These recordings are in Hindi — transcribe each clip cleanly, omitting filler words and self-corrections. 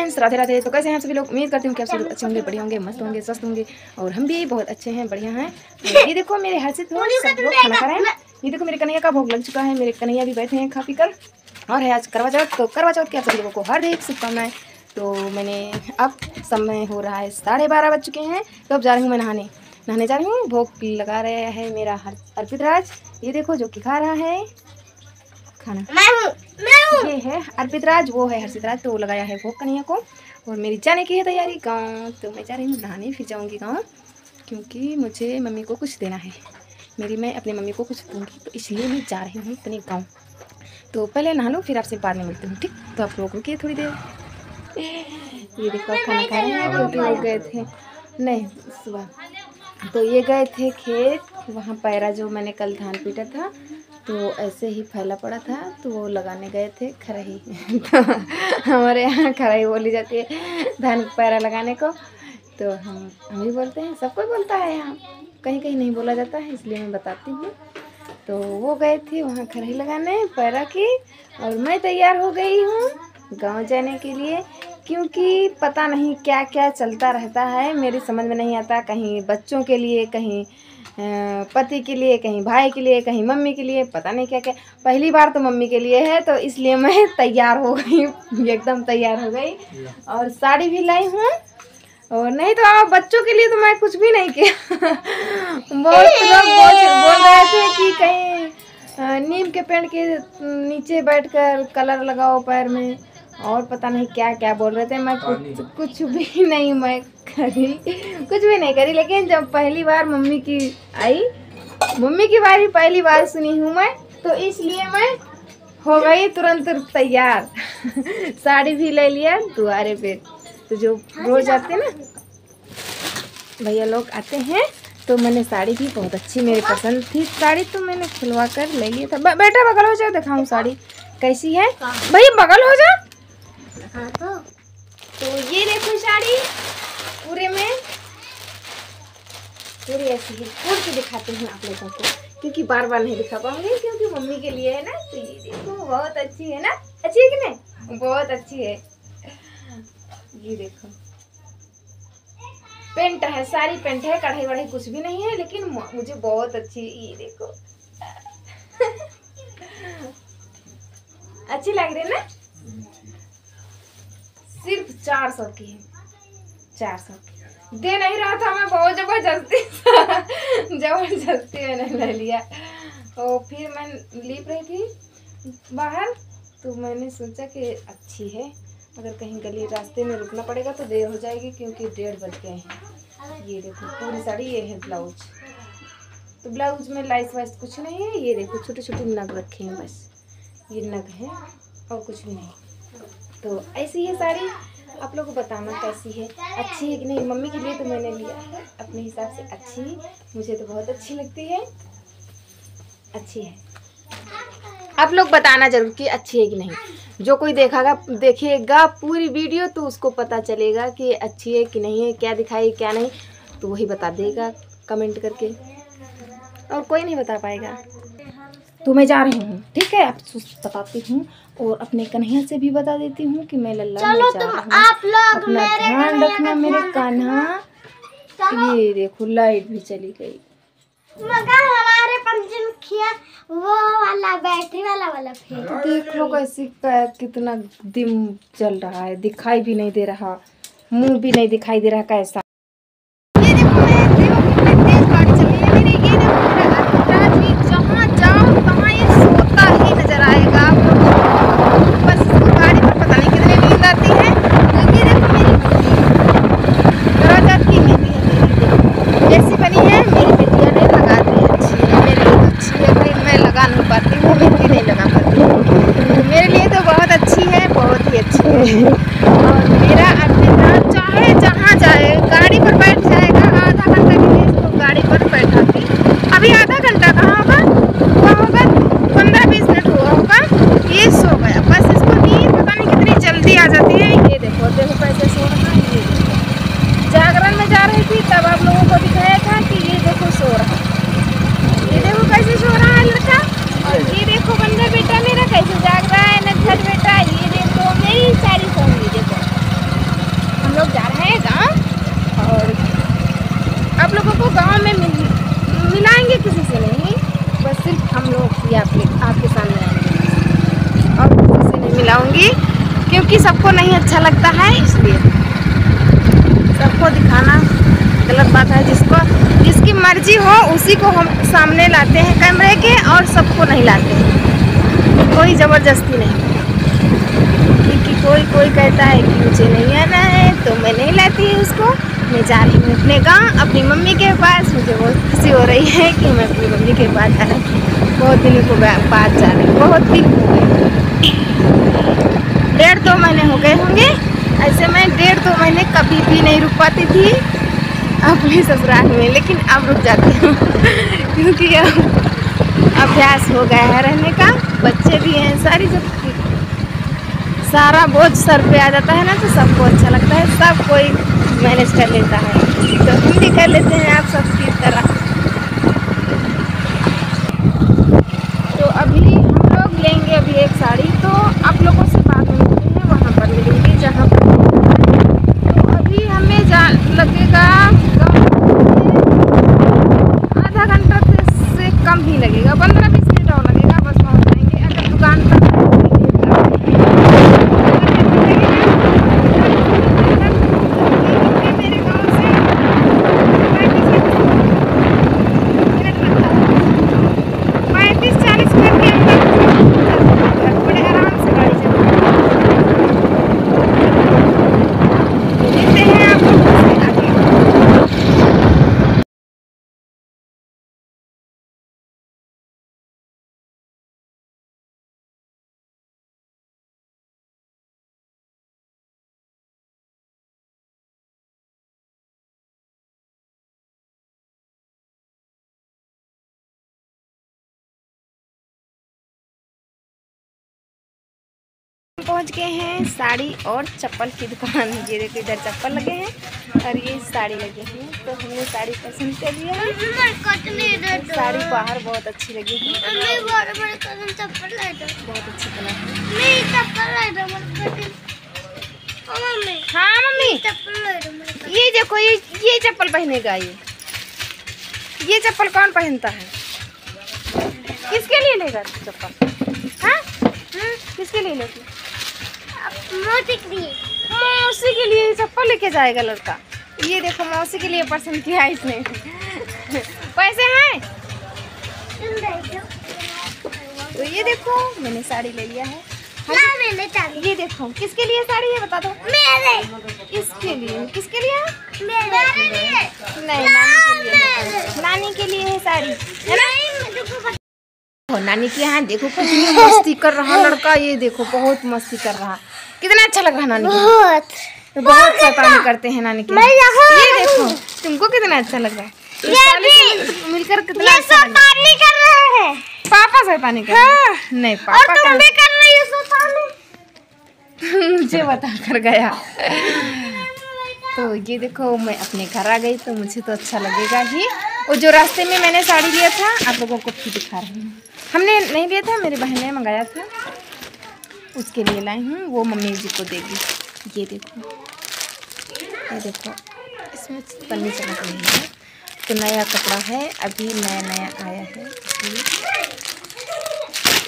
फ्रेंड्स, राधे राधे। तो कैसे हैं सभी लोग? उम्मीद करती हूँ कि आप सब अच्छे होंगे, बढ़िया होंगे, मस्त होंगे, स्वस्थ होंगे। और हम भी बहुत अच्छे हैं, बढ़िया हैं। ये देखो मेरे हर्षित सब लोग खाना खा रहे हैं। ये देखो मेरे कन्हैया का भोग लग चुका है, मेरे कन्हैया भी बैठे हैं खा पी कर। और है आज करवा चौथ, तो करवा चौथ के आप सभी लोगों को हार्दिक शुभकामनाएं। तो मैंने अब समय हो रहा है 12:30 बज चुके हैं, तो अब जा रही हूँ मैं नहाने जा रही हूँ। भोग लगा रहा है मेरा अर्पित राज, ये देखो जो कि खा रहा है खाना। मैं ये है अर्पित राज, वो है हर्षित राज। तो वो लगाया है भोग कन्हैया को, और मेरी जाने की है तैयारी गाँव। तो मैं जा रही हूँ नहाने, फिर जाऊँगी गाँव, क्योंकि मुझे मम्मी को कुछ देना है। मैं अपनी मम्मी को कुछ दूँगी, तो इसलिए मैं जा रही हूँ अपने गाँव। तो पहले नहा लूँ, फिर आपसे बाद में मिलती हूँ, ठीक? तो आप लोग रुकिए थोड़ी देर। ये देखो खाना खा रहे हैं, क्योंकि वो गए थे नहीं सुबह, तो ये गए थे खेत। वहाँ पैरा जो मैंने कल धान पीटा था, तो ऐसे ही फैला पड़ा था, तो वो लगाने गए थे खरही। तो हमारे यहाँ खरही बोली जाती है धान पैरा लगाने को, तो हम ही बोलते हैं, सब कोई बोलता है यहाँ, कहीं कहीं नहीं बोला जाता है, इसलिए मैं बताती हूँ। तो वो गए थे वहाँ खरही लगाने पैरा की, और मैं तैयार हो गई हूँ गांव जाने के लिए, क्योंकि पता नहीं क्या क्या चलता रहता है, मेरी समझ में नहीं आता। कहीं बच्चों के लिए, कहीं पति के लिए, कहीं भाई के लिए, कहीं मम्मी के लिए, पता नहीं क्या क्या। पहली बार तो मम्मी के लिए है, तो इसलिए मैं तैयार हो गई, एकदम तैयार हो गई। और साड़ी भी लाई हूँ, और नहीं तो बच्चों के लिए तो मैं कुछ भी नहीं किया। बहुत लोग बोल रहे थे कि कहीं नीम के पेड़ के नीचे बैठकर कलर लगाओ पैर में, और पता नहीं क्या क्या बोल रहे थे। मैं कुछ भी नहीं मैं करी, कुछ भी नहीं करी। लेकिन जब पहली बार मम्मी की आई, मम्मी की बारी पहली बार सुनी हूँ मैं, तो इसलिए मैं हो गई तुरंत तैयार। साड़ी भी ले लिया दुआरे पे। तो जो रोज आते ना भैया लोग आते हैं, तो मैंने साड़ी भी बहुत अच्छी, मेरी पसंद थी साड़ी, तो मैंने खुलवा कर ले लिया था। बेटा बगल हो जाओ, दिखाऊं साड़ी कैसी है। भैया बगल हो जाओ। तो ये देखो साड़ी पूरे में पूरी ऐसी है, खोल के दिखाते हैं आप लोगों को, क्योंकि बार बार नहीं दिखा पाऊंगी, क्योंकि मम्मी के लिए है ना। तो ये देखो बहुत अच्छी है ना, अच्छी है कि नहीं? बहुत अच्छी है। ये देखो पेंट है, सारी पेंट है, कढ़ाई वढ़ाई कुछ भी नहीं है, लेकिन मुझे बहुत अच्छी। ये देखो अच्छी लग रही है ना। सिर्फ 400 की है, 400 की। दे नहीं रहा था मैं, बहुत जबरदस्ती मैंने ले लिया। और फिर मैं लीप रही थी बाहर, तो मैंने सोचा कि अच्छी है, अगर कहीं गली रास्ते में रुकना पड़ेगा तो देर हो जाएगी, क्योंकि 1:30 बज गए हैं। ये देखो पूरी साड़ी, ये है ब्लाउज। तो ब्लाउज में लाइस वाइस कुछ नहीं है। ये देखो छोटे छोटे नग रखे हैं, बस ये नग है और कुछ भी नहीं। तो ऐसी है साड़ी, आप लोगों को बताना कैसी है, अच्छी है कि नहीं। मम्मी के लिए तो मैंने लिया है अपने हिसाब से, अच्छी, मुझे तो बहुत अच्छी लगती है, अच्छी है। आप लोग बताना जरूर कि अच्छी है कि नहीं। जो कोई देखेगा पूरी वीडियो, तो उसको पता चलेगा कि अच्छी है कि नहीं है, क्या दिखाई क्या नहीं, तो वही बता देगा कमेंट करके, और कोई नहीं बता पाएगा। तो मैं जा रही हूँ, ठीक है, आप बताती हूँ, और अपने कन्हैया से भी बता देती हूँ कि मैं लल्ला में जा रही हूँ। आप लोग अपना ध्यान रखना मेरे कान्हा। ये देखो लाइट भी चली गई, मगर हमारे पंचमुखिया वो वाला बैटरी वाला फेंक। देख लो कैसी कितना दिम चल रहा है, दिखाई भी नहीं दे रहा, मुंह भी नहीं दिखाई दे रहा कैसा। ये देखो मैं कितनी तेज गाड़ी चल रही है मेरी। ये देखो राज भी जहाँ जाओ तहाँ ये सोता ही नजर आएगा आप लोगों को। बस इसको गाड़ी पर पता नहीं कितनी नींद आती है। ये देखो मेरी करवा चौथ की मेहंदी है मेरी, जैसी बनी है मेरी बेटिया ने लगा दी। अच्छी है मेरे लिए, अच्छी है भाई, मैं लगा नहीं पाती हूँ, मेहंदी नहीं लगा पाती हूँ, तो मेरे लिए तो बहुत अच्छी है, बहुत ही अच्छी है। और मेरा अर्पित चाहे जहाँ जाए गाड़ी पर बैठ जाएगा, आधा घंटा के लिए इसको गाड़ी पर बैठाती। अभी आधा घंटा कहाँ होगा, हुआ होगा 15-20 मिनट हुआ होगा, ये सो गया। बस इसको नींद पता नहीं कितनी जल्दी आ जाती है। ये देखो देखो कैसे सो रहा है। ये देखो जागरण में जा रही थी तब आप लोगों को दिखाया था कि ये देखो सो रहा है, ये देखो कैसे सो रहा है लड़का। और ये देखो बंदर बेटा मेरा कैसे जाग रहा है, नटखट बेटा। ये देखो मेरी सारी फैमिली देखो सबको नहीं अच्छा लगता है, इसलिए सबको दिखाना गलत बात है। जिसकी मर्जी हो उसी को हम सामने लाते हैं कैमरे के, और सबको नहीं लाते हैं, कोई ज़बरदस्ती नहीं। क्योंकि कोई कहता है कि मुझे नहीं आना है तो मैं नहीं लाती उसको। मैं जा रही हूँ अपने गाँव अपनी मम्मी के पास। मुझे बहुत खुशी हो रही है कि मैं अपनी मम्मी के पास जा रही हूँ। बहुत दिनों को बाद जा रही हूँ, बहुत दिन हो गए, 1.5-2 महीने हो गए होंगे। ऐसे मैं 1.5-2 महीने कभी भी नहीं रुक पाती थी अपने ससुराल में, लेकिन अब रुक जाती हूँ क्योंकि अब अभ्यास हो गया है रहने का। बच्चे भी हैं, सारा बोझ सर पे आ जाता है ना, तो सबको अच्छा लगता है, सब कोई मैनेज कर लेता है, तो हम भी कर लेते हैं आप सबकी तरह। तो अभी हम लोग लेंगे अभी एक साड़ी, तो आप लोगों से बात मिलती है वहाँ पर मिलेंगे जहाँ पर। तो अभी हमें लगेगा आधा घंटा से कम ही लगेगा, 15-20 मिनट और लगेगा, बस पहुँच जाएंगे। अगर दुकान पर पहुंच गए हैं साड़ी और चप्पल की दुकान। ये देखो इधर चप्पल लगे हैं और ये साड़ी लगे हैं, तो हमने साड़ी पसंद कर लिया है। साड़ी बाहर बहुत अच्छी लगी है, बहुत अच्छी कलर है। हाँ मम्मी, ये देखो ये चप्पल पहनेगा। ये चप्पल कौन पहनता है? किसके लिए लेगा चप्पल? हाँ किसके लिए लेगी? मौसी के लिए चप्पल लेके जाएगा लड़का। ये देखो मौसी के लिए पसंद किया है इसने। पैसे हैं तो ये देखो मैंने साड़ी ले लिया है। ये देखो किसके लिए साड़ी है बता दो? मेरे। इसके लिए? किसके लिए? मेरे। नहीं नानी के लिए है साड़ी, है ना? नानी के यहाँ देखो कितनी मस्ती कर रहा लड़का। ये देखो बहुत मस्ती कर रहा, कितना अच्छा लग रहा नानी के। बहुत शैतानी करते हैं नानी के। ये देखो तुमको कितना अच्छा लग रहा है, मिलकर कितना अच्छा कर रहा है। पापा शैतानी कर रहे हैं? नहीं पापा कर रही हो शैतानी। मुझे बता कर गया। तो ये देखो मैं अपने घर आ गई, तो मुझे तो अच्छा लगेगा ही। और जो रास्ते में मैंने साड़ी लिया था आप लोगों को भी दिखा रही हूँ। हमने नहीं लिया था, मेरी बहन ने मंगाया था, उसके लिए लाई हूँ, वो मम्मी जी को देगी। ये देखो इसमें पन्नी चमक रही है, तो नया कपड़ा है, अभी नया आया है,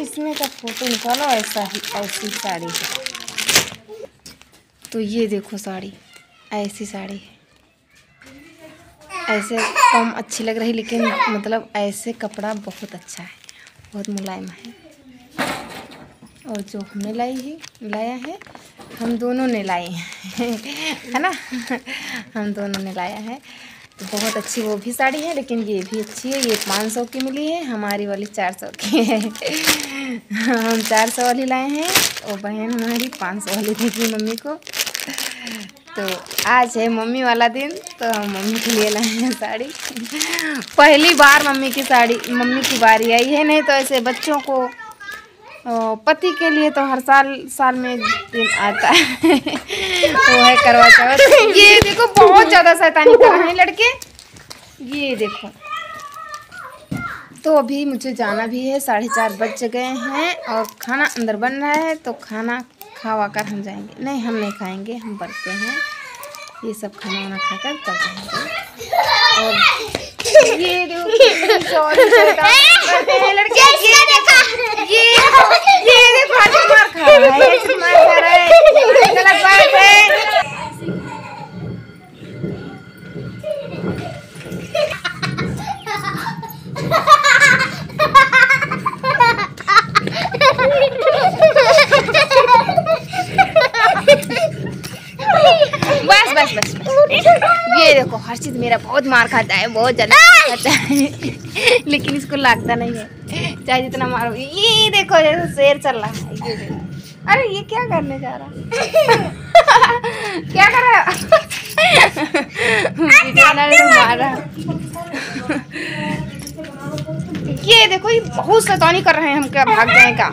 इसमें का फोटो निकालो। ऐसी साड़ी है। तो ये देखो साड़ी, ऐसी साड़ी है, ऐसे कम अच्छी लग रही, लेकिन मतलब ऐसे कपड़ा बहुत अच्छा है, बहुत मुलायम है। और जो हमने लाया है, हम दोनों ने लाए हैं है ना, हम दोनों ने लाया है। तो बहुत अच्छी वो भी साड़ी है, लेकिन ये भी अच्छी है। ये 500 की मिली है, हमारी वाली 400 की है। हम 400 वाली लाए हैं, और बहन हमारी 500 वाली देगी मम्मी को। तो आज है मम्मी वाला दिन, तो हम मम्मी के लिए लाए हैं साड़ी। पहली बार मम्मी की बारी आई है, नहीं तो ऐसे बच्चों को पति के लिए तो हर साल में दिन आता है। वो है करवा चौथ। ये देखो बहुत ज़्यादा शैतानी कर रहे हैं लड़के, ये देखो। तो अभी मुझे जाना भी है, 4:30 बज गए हैं, और खाना अंदर बन रहा है, तो खाना खावा कर हम जाएंगे। नहीं हम नहीं खाएंगे, हम बढ़ते हैं, ये सब खाना वाना खाकर तब जाएंगे। और ये देखो लड़के, ये देखो हर्षित मार खा रहा है, हर्षित मार खा रहा है, गलत बात है। बस बस बस ये देखो हर्षित मेरा बहुत मार खाता है, बहुत ज्यादा खाता है लेकिन इसको लगता नहीं है चाहे जितना मारो। ये देखो जैसे शेर चल रहा है, ये देखो। अरे ये क्या करने जा रहा है क्या कर रहा है मारा। ये देखो ये बहुत शैतानी कर रहे हैं, हम क्या भाग जाए का।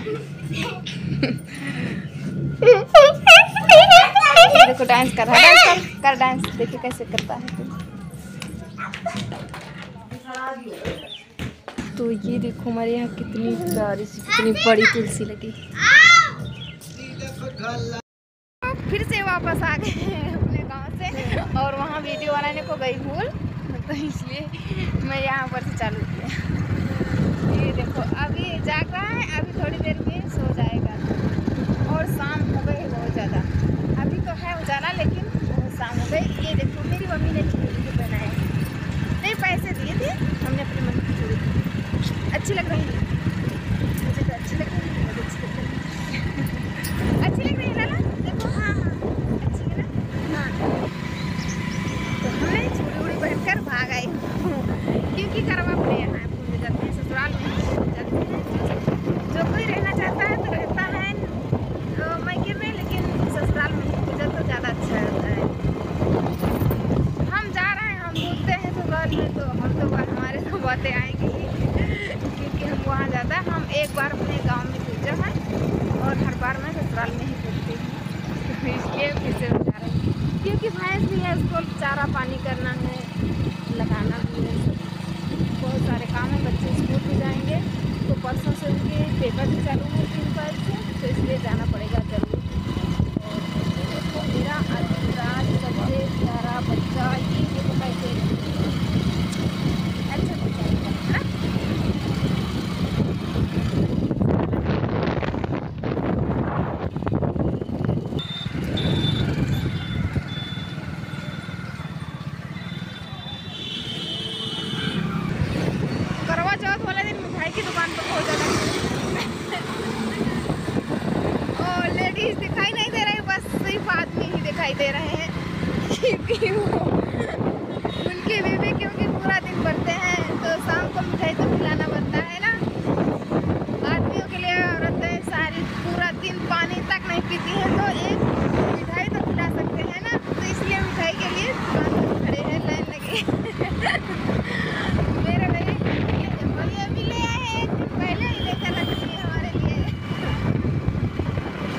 देखो डांस कर रहा है, डांस कर डांस, देखिए कैसे करता है। तो ये देखो हमारे यहाँ कितनी प्यारी सी कितनी बड़ी तुलसी लगी। फिर से वापस आ गए हैं अपने गांव से और वहाँ वीडियो बनाने को गई भूल, तो इसलिए मैं यहाँ पर से चालू किया। ये देखो अभी जाग रहा है, अभी थोड़ी देर में सो जाएगा और शाम हो गई बहुत ज़्यादा। अभी तो है उजाला लेकिन बहुत शाम हो गई। ये देखो मेरी मम्मी ने चूड़ी बनाए, नहीं पैसे दिए थे, हमने अपनी मम्मी की चूड़ी दी। अच्छी लग रही है मुझे, तो अच्छी लग रही है, अच्छी लग रही है लाला। देखो हाँ हाँ अच्छी है ना। हाँ तो हमने चूड़ी उड़ी पहनकर भाग आई क्योंकि करवा अपने यहाँ पूरे जाते हैं, ससुराल में जाते हैं। जो कोई रहना चाहता है तो रहता है मायके में, लेकिन ससुराल में पूजा तो ज़्यादा अच्छा रहता है। हम जा रहे हैं, हम बोलते हैं तो घर में तो हम तो हमारे तो बातें आएंगी क्योंकि हम वहाँ ज़्यादा, हम एक बार अपने गांव में पूजा है और हर बार मैं ससुराल में ही पूजती हूँ, तो इसलिए फिर से जा रहे हैं क्योंकि भैंस भी है, उसको चारा पानी करना है, लगाना भी है, बहुत सारे काम है। बच्चे स्कूल भी जाएंगे तो परसों से उनके पेपर भी चालू है 3 तारीख से, तो इसलिए जाना पड़ेगा जरूर। और मेरा राज सबसे प्यारा बच्चा ये देखो कैसे अच्छा बच्चा है ना। करवा चौथ वाले दिन मिठाई की दुकान पर बहुत ज़्यादा और लेडीज दिखाई नहीं दे रहे, बस सिर्फ आदमी ही दिखाई दे रहे हैं क्योंकि वो उनके बेबी क्योंकि पूरा दिन पढ़ते हैं तो शाम को मिठाई तो खिलाना बनता है ना। आदमियों के लिए औरतें सारी पूरा दिन पानी तक नहीं पीती हैं तो एक मिठाई तो खिला सकते हैं ना, तो इसलिए मिठाई के लिए दुकान पर खड़े हैं, लाइन लगे मेरे भाई ये भी ले आए हैं, पहले ही लेकर रख दिए हमारे लिए,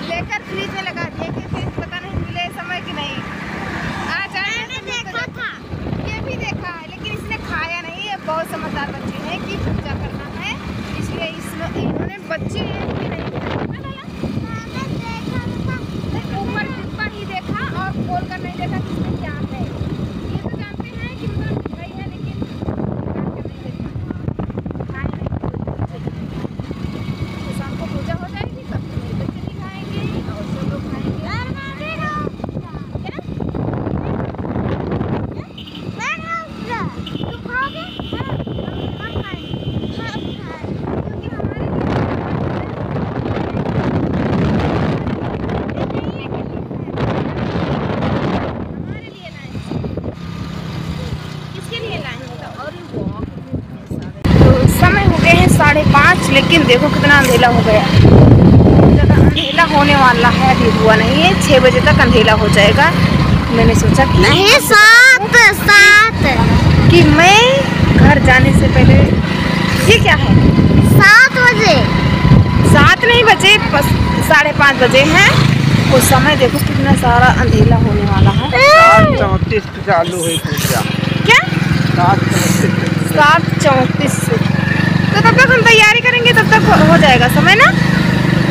लेकर फ्रिज में लगा दिए क्योंकि पता नहीं मिले समय कि नहीं। आज आए हैं देखा था, ये भी देखा लेकिन इसने खाया नहीं। ये बहुत समझदार बच्चे हैं कि पूजा करना है, इसलिए इन्होंने बच्चे भी नहीं ऊपर डिब्बा ही देखा और खोल कर नहीं देखा कि इसमें क्या है। ये तो जानते हैं कि मतलब भाई है लेकिन शाम को पूजा हो जाएगी तब तो मेरे बच्चे भी खाएंगे और सब लोग खाएंगे। तुम खाओगे? हम खाएंगे क्योंकि हमारे लिए लाए। किसके लिए लाए हैं? तो समय हो गए हैं 5:30, लेकिन देखो कितना अंधेला हो गया। ज़्यादा अंधेला होने वाला है, अभी हुआ नहीं है, 6 बजे तक अंधेला हो जाएगा। मैंने सोचा कि नहीं 7 कि मैं घर जाने से पहले, ये क्या है 7 बजे, 7 नहीं बजे, बस 5:30 बजे हैं। उस समय देखो कितना सारा अंधेला होने वाला है। 7:34 चालू हुई पूजा। क्या 7:34 से, तो तब तक हम तैयारी करेंगे, तब तक हो जाएगा समय ना,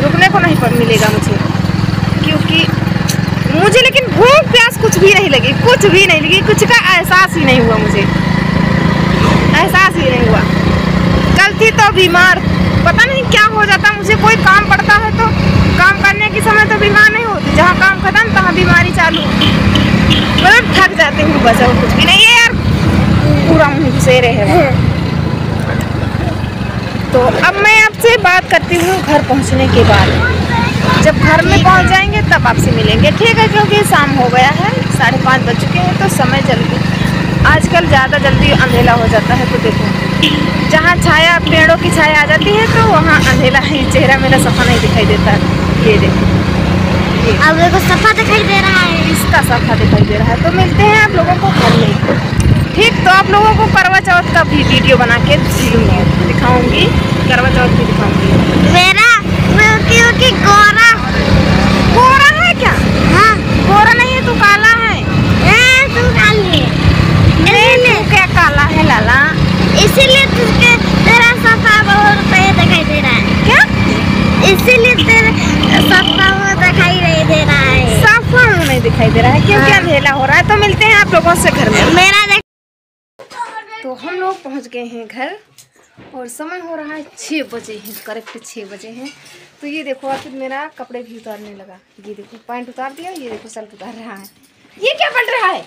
रुकने को नहीं मिलेगा मुझे क्योंकि मुझे लेकिन भूख प्यास कुछ भी नहीं लगी, कुछ भी नहीं लगी, कुछ का एहसास ही नहीं हुआ, मुझे एहसास ही नहीं हुआ। कल थी तो बीमार, पता नहीं क्या हो जाता, मुझे कोई काम पड़ता है तो काम करने के समय तो बीमार नहीं होती, जहाँ काम खत्म तहाँ बीमारी चालू, मतलब थक जाती हूँ बस, और कुछ भी नहीं है यार, पूरा मुँह घुसेरे है। तो अब मैं आपसे बात करती हूँ घर पहुँचने के बाद, जब घर में पहुँच जाएंगे तब आपसे मिलेंगे, ठीक है? क्योंकि शाम हो गया है, 5:30 बज चुके हैं, तो समय जल्दी आजकल ज़्यादा जल्दी अंधेला हो जाता है। तो देखो, जहाँ छाया, पेड़ों की छाया आ जाती है तो वहाँ अंधेला है, चेहरा मेरा सफा नहीं दिखाई देता। ये देखो, अब देखो सफा दिखाई दे रहा है, इसका सफा दिखाई दे रहा है। तो मिलते हैं आप लोगों को घर में, ठीक? तो आप लोगों को करवा चौथ का भी वीडियो बना के दिखाऊंगी, करवा चौथ भी दिखाऊंगी। मेरा क्योंकि गोरा गोरा है क्या? हाँ, गोरा नहीं है, तू काला है। तू काली है, तू क्या काला है लाला? इसीलिए तुझके तेरा सफा बहुत दिखाई दे रहा है। क्या? इसीलिए तेरा सफा बहुत दिखाई नहीं दे रहा है, साफा नहीं दिखाई दे रहा है क्योंकि अंधेला हो रहा है। तो मिलते हैं आप लोगों से घर में। मेरा देख। तो हम लोग पहुंच गए हैं घर और समय हो रहा है 6 बजे हैं, करेक्ट 6 बजे हैं। तो ये देखो, आखिर मेरा कपड़े भी उतारने लगा। ये देखो पैंट उतार दिया, ये देखो शर्ट उतार रहा है। ये क्या बन रहा है?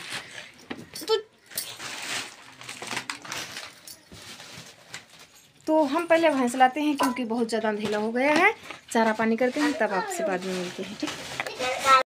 तो हम पहले भैंस लाते हैं क्योंकि बहुत ज़्यादा अंधेला हो गया है, चारा पानी करते हैं, तब आपसे बाद में मिलते हैं, ठीक?